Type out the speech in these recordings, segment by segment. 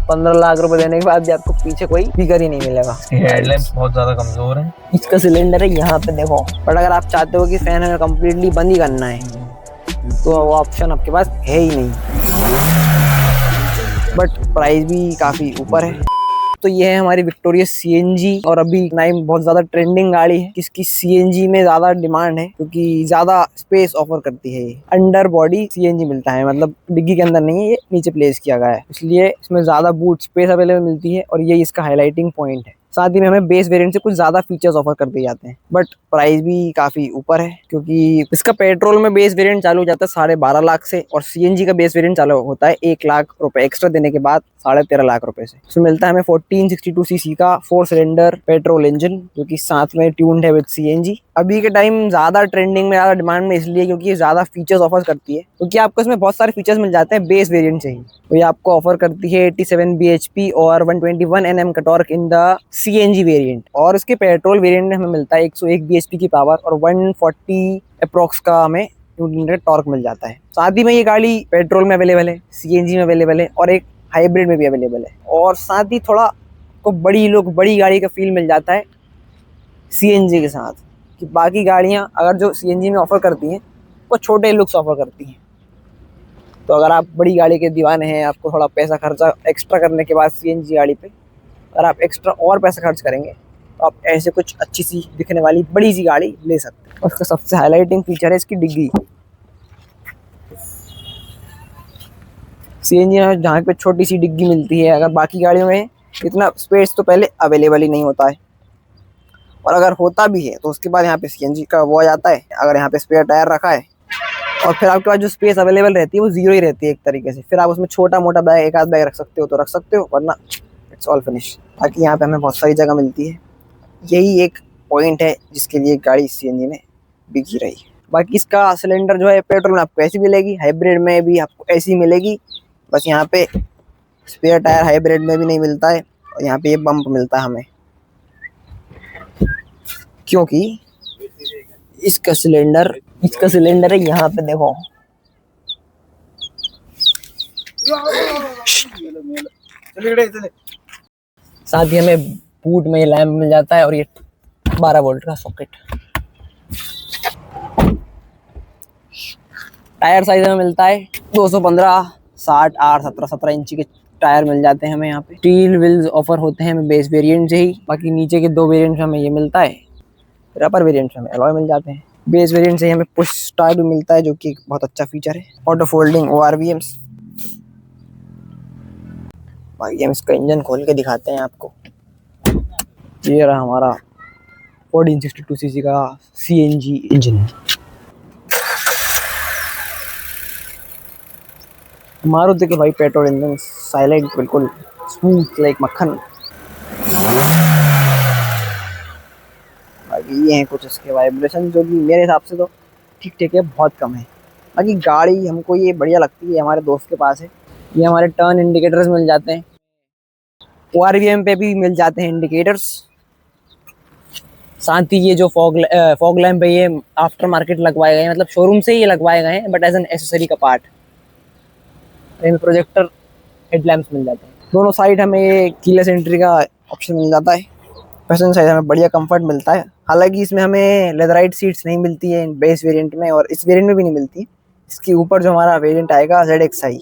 15 लाख रुपए देने के बाद भी आपको पीछे कोई स्पीकर ही नहीं मिलेगा। हेडलैम्प्स बहुत ज्यादा कमजोर है। इसका सिलेंडर है यहाँ पे देखो, बट अगर आप चाहते हो कि फैन हमें कम्प्लीटली बंद ही करना है तो वो ऑप्शन आपके पास है ही नहीं, बट प्राइस भी काफी ऊपर है। तो ये है हमारी विक्टोरिया सीएनजी, और अभी टाइम बहुत ज्यादा ट्रेंडिंग गाड़ी है। इसकी सीएनजी में ज्यादा डिमांड है क्योंकि ज्यादा स्पेस ऑफर करती है। ये अंडर बॉडी सीएनजी मिलता है, मतलब डिग्गी के अंदर नहीं है, ये नीचे प्लेस किया गया है, इसलिए इसमें ज्यादा बूट स्पेस अवेलेबल मिलती है और यही इसका हाईलाइटिंग पॉइंट है। साथ ही में हमें बेस वेरिएंट से कुछ ज्यादा फीचर्स ऑफर कर दिए जाते हैं, बट प्राइस भी काफी ऊपर है क्योंकि इसका पेट्रोल में बेस वेरिएंट चालू हो जाता है 12.5 लाख से, और सीएनजी का बेस वेरिएंट चालू होता है 1 लाख रुपए एक्स्ट्रा देने के बाद 13.5 लाख रुपए से। इसमें मिलता है हमें 1462 सीसी का 4 सिलेंडर पेट्रोल इंजन, जो कि साथ में ट्यून्ड है विद सीएनजी। अभी के टाइम ज्यादा ट्रेंडिंग में, ज्यादा डिमांड में इसलिए क्योंकि ये ज्यादा फीचर्स ऑफर करती है, क्योंकि आपको इसमें बहुत सारे फीचर्स मिल जाते हैं बेस वेरिएंट से ही। तो ये आपको ऑफर करती है 87 bhp और 121 Nm का torque in the CNG variant, और इसके पेट्रोल वेरिएंट में हमें मिलता है 101 bhp की पावर और 140 अप्रोक्स का हमें टॉर्क मिल जाता है। साथ ही में ये गाड़ी पेट्रोल में अवेलेबल है, सीएनजी में अवेलेबल है और एक हाइब्रिड में भी अवेलेबल है, और साथ ही थोड़ा को बड़ी गाड़ी का फील मिल जाता है सीएनजी के साथ, कि बाकी गाड़ियां अगर जो सीएनजी में ऑफर करती हैं वो छोटे लुक्स ऑफर करती हैं। तो अगर आप बड़ी गाड़ी के दीवाने हैं, आपको थोड़ा पैसा खर्चा एक्स्ट्रा करने के बाद सीएनजी गाड़ी पे अगर आप एक्स्ट्रा और पैसा खर्च करेंगे तो आप ऐसे कुछ अच्छी सी दिखने वाली बड़ी सी गाड़ी ले सकते हैं। उसका सबसे हाईलाइटिंग फीचर है इसकी डिग्गी। सीएनजी में जहाँ पे छोटी सी डिग्गी मिलती है, अगर बाकी गाड़ियों में इतना स्पेस तो पहले अवेलेबल ही नहीं होता है, और अगर होता भी है तो उसके बाद यहाँ पे सीएनजी का वो आ जाता है। अगर यहाँ पे स्पेयर टायर रखा है और फिर आपके पास जो स्पेस अवेलेबल रहती है वो जीरो ही रहती है एक तरीके से। फिर आप उसमें छोटा मोटा बैग, एक आध बैग रख सकते हो तो रख सकते हो, वरना इट्स ऑल फिनिश। बाकी यहाँ पे हमें बहुत सारी जगह मिलती है, यही एक पॉइंट है जिसके लिए गाड़ी सीएनजी में बिकी रही है। बाकी इसका सिलेंडर जो है पेट्रोल में आपको ऐसी मिलेगी, हाइब्रिड में भी आपको ऐसी मिलेगी, बस यहाँ पे स्पेयर टायर हाइब्रिड में भी नहीं मिलता है, और यहाँ पे ये बम्प मिलता है हमें, क्योंकि इसका सिलेंडर है यहाँ पे देखो। साथ ही हमें बूट में ये लैंप मिल जाता है और ये 12 वोल्ट का सॉकेट। टायर साइज में मिलता है 215, 60, 8, 17 इंची के टायर मिल जाते हैं हमें यहाँ पे। स्टील व्हील्स ऑफर होते हैं हमें बेस वेरिएंट से ही। बाकी नीचे के 2 वेरिएंट में हमें ये मिलता है, फिर अपर वेरिएंट में हमें अलॉय मिल जाते हैं। बेस वेरिएंट से हमें पुश स्टार्ट भी मिलता है, जो कि एक बहुत अच्छा फीचर है। Auto folding ORVMs। बाकी हम इसका इंजन खोल के दिखाते हैं आपको। ये रहा हमारा 1462 सीसी का सीएनजी इंजन। मारुति के भाई पेट्रोल इंजन साइलेंट, बिल्कुल स्मूथ लाइक मक्खन। बाकी ये हैं कुछ इसके वाइब्रेशन, जो कि मेरे हिसाब से तो ठीक ठीक है, बहुत कम है। बाकी गाड़ी हमको ये बढ़िया लगती है, हमारे दोस्त के पास है। ये हमारे टर्न इंडिकेटर्स मिल जाते हैं, ORVM पे भी मिल जाते हैं इंडिकेटर्स। साथ ही ये जो फॉग लैम्प है ये आफ्टर मार्केट लगवाए गए हैं, मतलब शोरूम से ही लगवाए गए हैं, बट एज एन एसेसरी का पार्ट। इन प्रोजेक्टर हेडलैम्प्स मिल जाते हैं। दोनों साइड हमें ये कीलेस एंट्री का ऑप्शन मिल जाता है। पैसेंजर साइड हमें बढ़िया कंफर्ट मिलता है। हालांकि इसमें हमें लेदराइट सीट्स नहीं मिलती है बेस वेरिएंट में, और इस वेरिएंट में भी नहीं मिलती। इसके ऊपर जो हमारा वेरिएंट आएगा ZXi,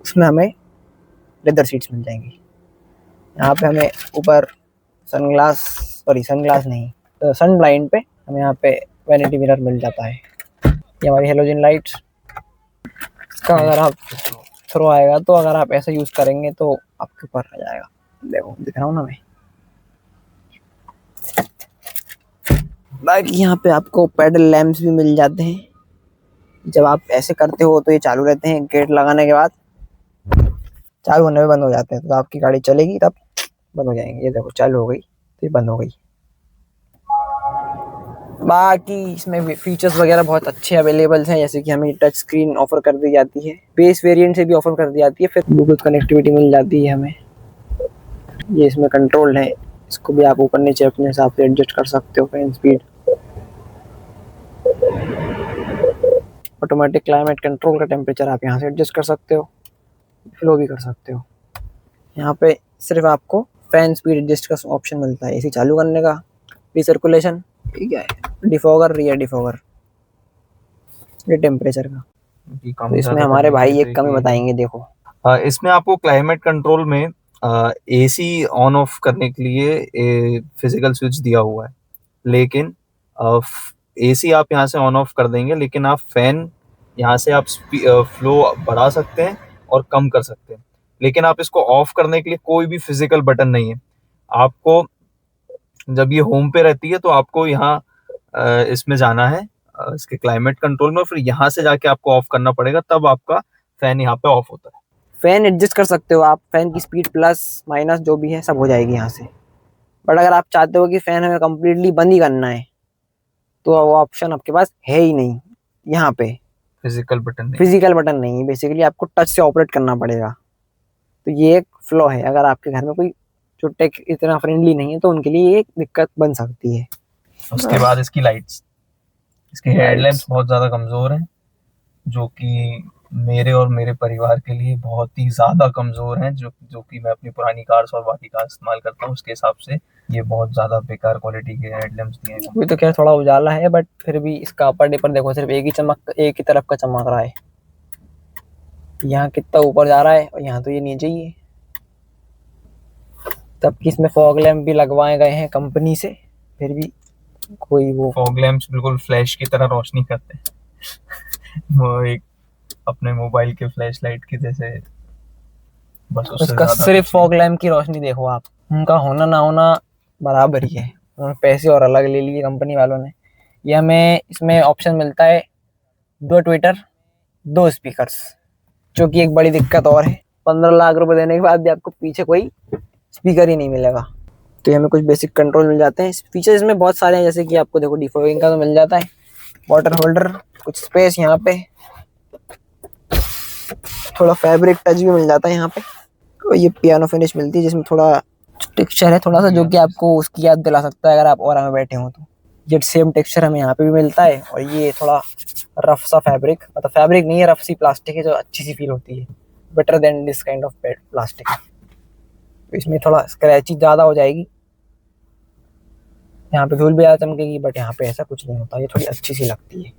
उसमें हमें लेदर सीट्स मिल जाएंगी। यहाँ पे हमें ऊपर सनग्लास नहीं, तो सन ब्लाइंड पे हमें यहाँ पे वैनिटी मिरर मिल जाता है। ये हमारी हेलोजन लाइट। इसका अगर आप थ्रो आएगा तो अगर आप ऐसा यूज करेंगे तो आपके ऊपर आ जाएगा। देखो दिख रहा हूँ ना मैं। बाकी यहाँ पे आपको पैडल लैंप्स भी मिल जाते हैं। जब आप ऐसे करते हो तो ये चालू रहते हैं, गेट लगाने के बाद चालू होने में बंद हो जाते हैं। तो आपकी गाड़ी चलेगी तब बंद हो जाएंगे। ये देखो चालू हो गई तो ये बंद हो गई। बाकी इसमें फीचर्स वगैरह बहुत अच्छे अवेलेबल हैं, जैसे कि हमें टच स्क्रीन ऑफर कर दी जाती है, बेस वेरिएंट से भी ऑफर कर दी जाती है। फिर ब्लूटूथ कनेक्टिविटी मिल जाती है हमें। ये इसमें कंट्रोल है, इसको भी आप ऊपर नीचे अपने हिसाब से एडजस्ट कर सकते हो। Fan speed, automatic climate control का टेम्परेचर आप यहाँ से एडजस्ट कर सकते हो, फ्लो भी कर सकते हो। यहाँ पे सिर्फ आपको फैन स्पीड एडजस्ट का ऑप्शन मिलता है, एसी चालू करने का, रिसर्कुलेशन, ठीक है, डिफॉगर, रियर डिफॉगर, ये टेम्परेचर का। कि तो कम इसमें ज्यादा हमारे करने के लिए भाई तो एक एक कमी ये है। बताएंगे, देखो। इसमें आपको क्लाइमेट कंट्रोल में एसी ऑन ऑफ करने के लिए फिजिकल स्विच दिया हुआ है, लेकिन एसी आप यहाँ से ऑन ऑफ कर देंगे, लेकिन आप फैन यहाँ से आप फ्लो बढ़ा सकते हैं और कम कर सकते हैं, लेकिन आप इसको ऑफ करने के लिए कोई भी फिजिकल बटन नहीं है। आपको जब ये होम पे रहती है तो आपको यहाँ इसमें जाना है, इसके क्लाइमेट कंट्रोल में, और फिर यहाँ से जाके आपको ऑफ करना पड़ेगा, तब आपका फैन यहाँ पे ऑफ होता है। फैन एडजस्ट कर सकते हो आप, फैन की स्पीड प्लस माइनस जो भी है सब हो जाएगी यहाँ से। बट अगर आप चाहते हो कि फैन हमें कम्प्लीटली बंद ही करना है, तो वो ऑप्शन आपके पास है ही नहीं यहाँ पे। फिजिकल बटन नहीं। फिजिकल बटन नहीं है, बेसिकली आपको टच से ऑपरेट करना पड़ेगा। तो ये एक फ्लॉ है, अगर आपके घर में कोई जो टेक इतना फ्रेंडली नहीं है तो उनके लिए ये एक दिक्कत बन सकती है। उसके बाद इसकी लाइट्स, इसके हेडलैम्प्स लाइट्स, बहुत ज़्यादा कमज़ोर हैं, जो कि मेरे और मेरे परिवार के लिए बहुत ही ज़्यादा कमज़ोर हैं। जो कि मैं अपनी पुरानी कार्स और बाकी कार इस्तेमाल करता हूँ, उसके हिसाब से ये बहुत ज़्यादा बेकार क्वालिटी के हेडलैम्प्स दिए हैं अभी तो कंपनी खैर थोड़ा उजाला है, बट फिर भी इसका अपर डिपर देखो, सिर्फ एक ही चमक, एक ही तरफ का चमक रहा है। यहाँ कितना ऊपर जा रहा है और यहाँ तो ये नीचे ही है। तब कि इसमें फॉग लैम्प भी लगवाए गए हैं कंपनी से, फिर भी कोई वो फॉग लैम्प्स बिल्कुल फ्लैश की तरह रोशनी करते हैं। वो एक अपने मोबाइल के फ्लैश लाइट की जैसे, बस उससे उसका ज़्यादा सिर्फ कुछ नहीं। फॉग लैम्प की रोशनी देखो आप, उनका होना ना होना बराबर ही है। उन्होंने पैसे और अलग ले लिए कंपनी वालों ने। ये हमें इसमें ऑप्शन मिलता है 2 ट्विटर, 2 स्पीकर्स, जो कि एक बड़ी दिक्कत और है। 15 लाख रुपए देने के बाद भी आपको पीछे कोई स्पीकर ही नहीं मिलेगा। तो ये हमें कुछ बेसिक कंट्रोल मिल जाते हैं। फीचर्स इसमें बहुत सारे हैं, जैसे कि आपको देखो डिफॉगिंग का तो मिल जाता है, वाटर होल्डर, कुछ स्पेस यहाँ पे, थोड़ा फैब्रिक टच भी मिल जाता है यहाँ पे, और ये पियानो फिनिश मिलती है जिसमें थोड़ा टेक्सचर है थोड़ा सा, जो कि आपको उसकी याद दिला सकता है अगर आप और में बैठे हो तो। ये सेम टेक्सचर हमें यहाँ पे भी मिलता है, और ये थोड़ा रफ सा फैब्रिक, मतलब फैब्रिक नहीं है, रफ सी प्लास्टिक है जो अच्छी सी फील होती है, better than this kind of plastic. तो इसमें थोड़ा स्क्रैची ज़्यादा हो जाएगी, यहाँ पे धूल भी ज़्यादा चमकेगी, बट यहाँ पे ऐसा कुछ नहीं होता, ये थोड़ी अच्छी सी लगती है।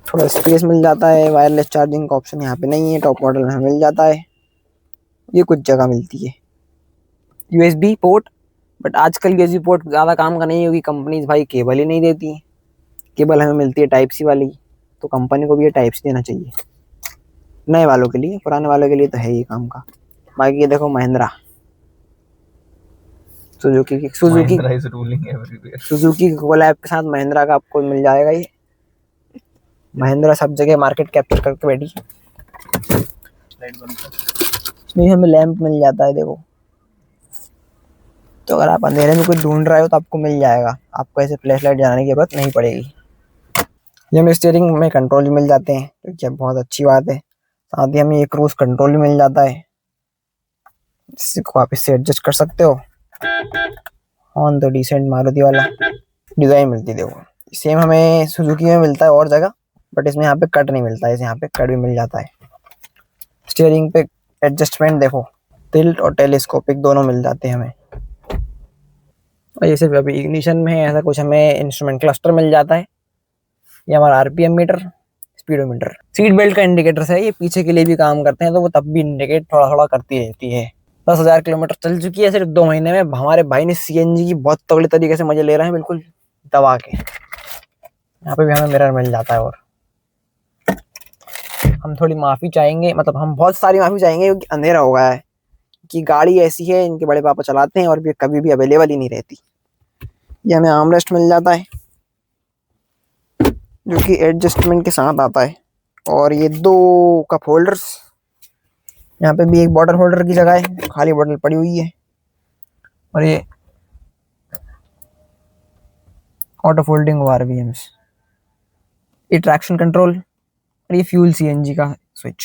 थोड़ा स्पेस मिल जाता है, वायरलेस चार्जिंग का ऑप्शन यहाँ पे नहीं है, टॉप मॉडल में मिल जाता है, ये कुछ जगह मिलती है। यूएसबी पोर्ट, बट आजकल यूएसबी पोर्ट ज़्यादा काम का नहीं है, क्योंकि कंपनीज भाई केबल ही नहीं देती। केबल हमें मिलती है टाइप सी वाली, तो कंपनी को भी ये टाइप सी देना चाहिए नए वालों के लिए, पुराने वालों के लिए तो है ये काम का। बाकी ये देखो Mahindra, Suzuki Mahindra is ruling everywhere. Suzuki collab के साथ महिंद्रा का आपको मिल जाएगा ये। महिंद्रा सब जगह मार्केट कैप्चर करके बैठी। इसमें हमें लैंप मिल जाता है देखो, तो अगर आप अंधेरे में कुछ ढूंढ रहे हो तो आपको मिल जाएगा, आपको ऐसे फ्लैश लाइट जलाने की जरूरत नहीं पड़ेगी। ये हमें स्टीयरिंग में कंट्रोल भी मिल जाते हैं, तो ये बहुत अच्छी बात है। साथ ही हमें ये क्रूज कंट्रोल भी मिल जाता है, जिसको आप इससे एडजस्ट कर सकते हो। ऑन तो डिसेंट मारुति वाला डिजाइन मिलती है देखो, सेम हमें सुजुकी में मिलता है और जगह, बट इसमें यहाँ पे कट नहीं मिलता है, यहाँ पे कट भी मिल जाता है। स्टीयरिंग पे एडजस्टमेंट देखो, टिल्ट और टेलीस्कोपिक दोनों मिल जाते हैं हमें। और ये सिर्फ अभी इग्निशन में है, ऐसा कुछ हमें इंस्ट्रूमेंट क्लस्टर मिल जाता है। ये हमारा RPM meter, speedometer, seat belt का इंडिकेटर्स है, ये पीछे के लिए भी काम करते हैं, तो वो तब भी इंडिकेट थोड़ा थोड़ा करती रहती है। 10,000 किलोमीटर चल चुकी है सिर्फ 2 महीने में। हमारे भाई ने सीएनजी की बहुत तगड़ी तरीके से मजे ले रहे हैं, बिल्कुल दबा के। यहाँ पे भी हमें मिरर मिल जाता है। और हम थोड़ी माफी चाहेंगे, मतलब हम बहुत सारी माफी चाहेंगे, क्योंकि अंधेरा हो गया है, कि गाड़ी ऐसी है, इनके बड़े पापा चलाते हैं और भी कभी भी अवेलेबल ही नहीं रहती। ये हमें आर्मरेस्ट मिल जाता है, जो कि एडजस्टमेंट के साथ आता है। और ये 2 कप होल्डर्स, यहाँ पे भी एक बॉटल होल्डर की जगह है, खाली बॉटल पड़ी हुई है। और ये ऑटो फोल्डिंग आरबीएम्स, ये ट्रैक्शन कंट्रोल, और ये फ्यूल सीएनजी का स्विच।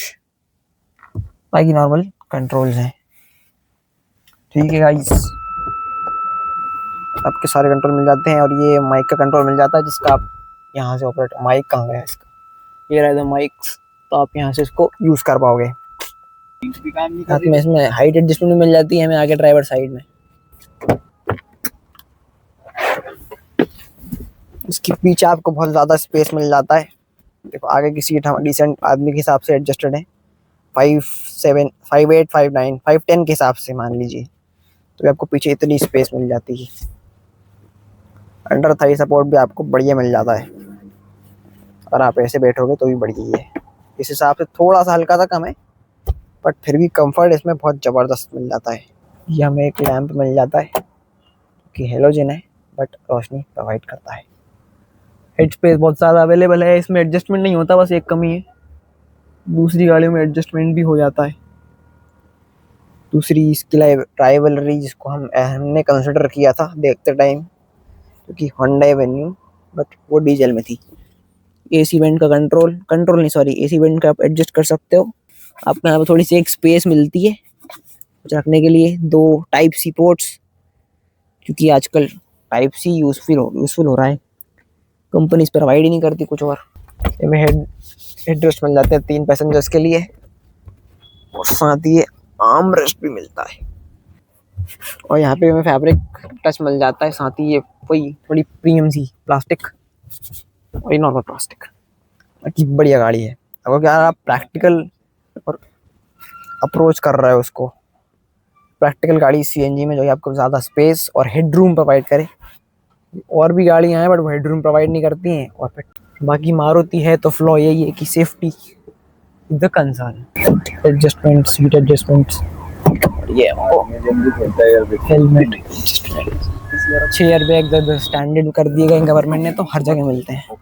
बाकी नॉर्मल कंट्रोल्स हैं। ठीक है गाइस, आपके सारे कंट्रोल मिल जाते हैं। और ये माइक का कंट्रोल मिल जाता है, जिसका आप यहाँ से ऑपरेट, माइक कहाँ गया इसका, ये रहा था माइक्स, तो आप यहाँ से इसको यूज़ कर पाओगे। साथ में इसमें हाइट एडजस्टमेंट भी मिल जाती है हमें आगे ड्राइवर साइड में। इसके पीछे आपको बहुत ज़्यादा स्पेस मिल जाता है। देखो आगे की सीट हम डिसेंट आदमी के हिसाब से एडजस्टेड है, 5'7", 5'8", 5'9", 5'10" के हिसाब से मान लीजिए, तो आपको पीछे इतनी स्पेस मिल जाती है। अंडर थाई सपोर्ट भी आपको बढ़िया मिल जाता है, और आप ऐसे बैठोगे तो भी बढ़िया ही है। इस हिसाब से थोड़ा सा हल्का सा कम है, बट फिर भी कंफर्ट इसमें बहुत ज़बरदस्त मिल जाता है। ये हमें एक लैंप मिल जाता है कि हेलोजन है बट रोशनी प्रोवाइड करता है। हेड स्पेस बहुत ज़्यादा अवेलेबल है, इसमें एडजस्टमेंट नहीं होता, बस एक कमी है। दूसरी गाड़ियों में एडजस्टमेंट भी हो जाता है। दूसरी इसकी राइवलरी जिसको हमने कंसिडर किया था देखते टाइम, क्योंकि होंडा वेन्यू, बट वो डीजल में थी। एसी वेंट का कंट्रोल नहीं सॉरी एसी वेंट का आप एडजस्ट कर सकते हो। आपको यहाँ पर थोड़ी सी एक स्पेस मिलती है कुछ रखने के लिए, 2 टाइप सी पोर्ट्स, क्योंकि आजकल टाइप सी यूजफुल हो रहा है, कंपनी इस पर प्रोवाइड ही नहीं करती कुछ और। इसमें हेड रेस्ट मिल जाते हैं 3 पैसेंजर्स के लिए, और साथ ही आर्म रेस्ट भी मिलता है। और यहाँ पे हमें फैब्रिक टच मिल जाता है, साथ ही ये कोई थोड़ी प्रीमियम सी प्लास्टिक, वही नॉर्मल प्लास्टिक। बाकी बढ़िया गाड़ी है। अगर क्या आप प्रैक्टिकल और अप्रोच कर रहे हो उसको, प्रैक्टिकल गाड़ी सीएनजी में जो है आपको ज़्यादा स्पेस और हेडरूम प्रोवाइड करे। और भी गाड़ियाँ हैं बट वो हेडरूम प्रोवाइड नहीं करती हैं। और फिर बाकी मारुति है तो फ्लॉ यही है कि safety is the concern. Adjustment, seat adjustments, ये हेलमेट एडजस्टमेंट, 6 एयरबैग स्टैंडर्ड कर दिए गए गवर्नमेंट ने, तो हर जगह मिलते हैं।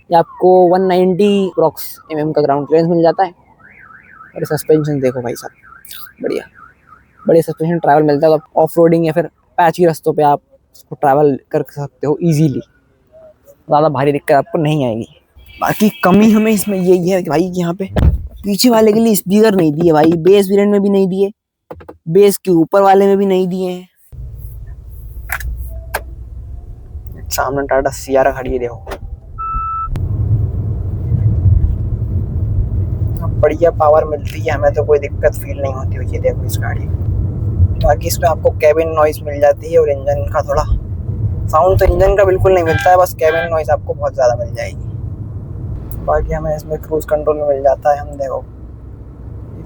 ये आपको 190 अप्रॉक्स mm का ग्राउंड क्लियरेंस मिल जाता है। और सस्पेंशन देखो भाई साहब, बढ़िया सस्पेंशन ट्रैवल मिलता है। तो ऑफ रोडिंग या फिर पैची रास्तों पे आप उसको ट्रैवल कर सकते हो इजीली, ज़्यादा भारी दिक्कत आपको नहीं आएगी। बाकी कमी हमें इसमें यही है कि भाई यहाँ पे पीछे वाले के लिए स्पीकर नहीं दिए भाई, बेस वेरिएंट में भी नहीं दिए, बेस के ऊपर वाले में भी नहीं दिए हैं। सामने टाटा सियारा खड़ी है, देखो बढ़िया पावर मिलती है हमें, तो कोई दिक्कत फील नहीं होती हुई। देखो इस गाड़ी में बाकी इसमें आपको कैबिन नॉइस मिल जाती है, और इंजन का थोड़ा साउंड तो इंजन का बिल्कुल नहीं मिलता है, बस कैबिन नॉइस आपको बहुत ज़्यादा मिल जाएगी। बाकी हमें इसमें क्रूज कंट्रोल मिल जाता है। हम देखो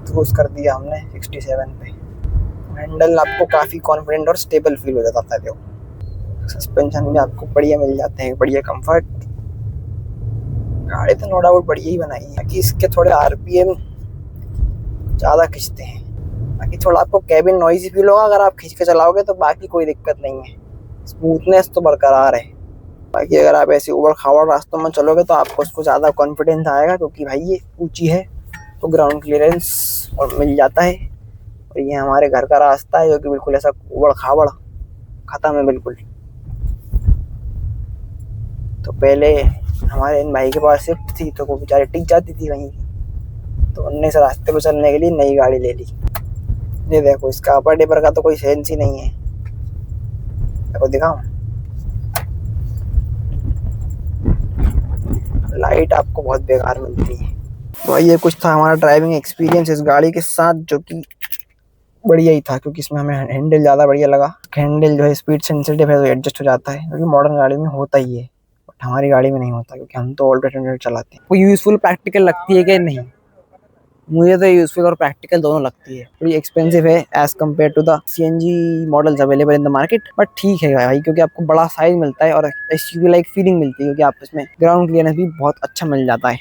क्रूज कर दिया हमने 67 पे। हैंडल आपको काफ़ी कॉन्फिडेंट और स्टेबल फील हो जाता है। देखो सस्पेंशन भी आपको बढ़िया मिल जाते हैं, बढ़िया कंफर्ट। गाड़ी तो नो डाउट बढ़िया ही बनाई है, कि इसके थोड़े आरपीएम ज़्यादा खींचते हैं। बाकी थोड़ा आपको कैबिन नॉइज़ी फील होगा अगर आप खींच के चलाओगे, तो बाकी कोई दिक्कत नहीं है, स्मूथनेस तो बरकरार है। बाकी अगर आप ऐसे उबड़ खाबड़ रास्तों में चलोगे तो आपको उसको ज़्यादा कॉन्फिडेंस आएगा, क्योंकि भाई ये ऊंची है तो ग्राउंड क्लियरेंस और मिल जाता है। और ये हमारे घर का रास्ता है जो कि बिल्कुल ऐसा उबड़ खाबड़ ख़त्म है बिल्कुल। तो पहले हमारे इन भाई के पास शिफ्ट थी, तो वो बेचारे टिक जाती थी कहीं, तो उनने इस रास्ते पर चलने के लिए नई गाड़ी ले ली। ये देखो इसका अपर डिपर का तो कोई सेंस ही नहीं है। देखो दिखाऊं, लाइट आपको बहुत बेकार मिलती है। तो ये कुछ था हमारा ड्राइविंग एक्सपीरियंस इस गाड़ी के साथ, जो कि बढ़िया ही था, क्योंकि इसमें हमें हैंडल ज़्यादा बढ़िया लगा। हैंडल जो है स्पीड सेंसिटिव है तो एडजस्ट हो जाता है, क्योंकि मॉडर्न गाड़ी में होता ही है, बट हमारी गाड़ी में नहीं होता, क्योंकि हम तो ओल्ड स्टैंडर्ड चलाते हैं। वो यूज़फुल प्रैक्टिकल लगती है कि नहीं? मुझे तो यूज़फुल और प्रैक्टिकल दोनों लगती है। थोड़ी एक्सपेंसिव है as compared to the CNG models available in the market, but ठीक है भाई, क्योंकि आपको बड़ा साइज मिलता है और एसयूवी लाइक फीलिंग मिलती है, क्योंकि आप इसमें ग्राउंड क्लियरेंस भी बहुत अच्छा मिल जाता है।